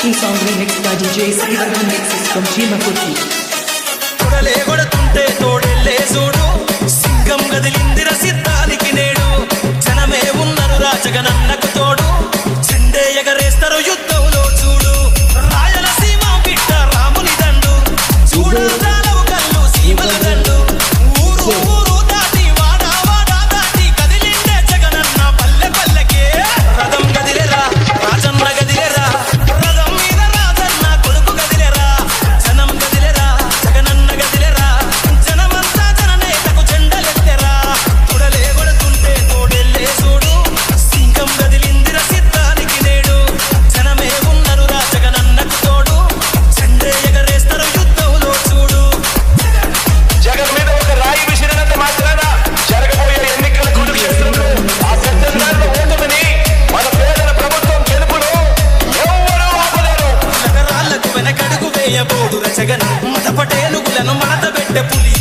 ఈ song remix by DJ Srivaran Mixes from Chimapurti. కొడలే కొడుతుంటే తోడెళ్ళే చూడు సింగం గదిలిందిర సిద్ధానికి నేడు జనమే ఉన్నరు రాజగనన్నకు తోడు చెండే ఎగరేస్తారు యుద్ధంలో చూడు రాయలసీమ బిడ్డ రాముని దండు చూడాలవు కళ్ళు సీమల దండు ఊరు ఊరు దాటి వాడా వాడా దాటి కదిలిండే జగనన్న పల్లె పల్లెకే రథం గదిలేరా రాజన్న గదిలేరా రథం మీద రాజన్న కొడుకు గదిలేరా జనం గదిలేరా జగనన్న గదిలేరా జనమంతా జననేతకు జెండలెత్తెరా తుడలే కొడుతుంటే తోడెళ్ళే చూడు సింగం గదిలిందిర సిద్ధానికి నేడు జనమే ఉన్నరు రా జగనన్నకు తోడు చెండే ఎగరేస్తారు యుద్ధంలో చూడు జగన్ మీద ఒక రాయి విసిరినంత మాత్రాన జరగబోయే ఎన్నికల కురుక్షేత్రంలో ఆ సెప్టెంబర్లో ఓటమిని మన పేదల ప్రభుత్వం గెలుపును ఎవ్వరూ ఆపలేరు. నగరాలకు వెనకడుగు వేయబోడు జగన్ మత పటేలుగులను మడత పెట్టె పులి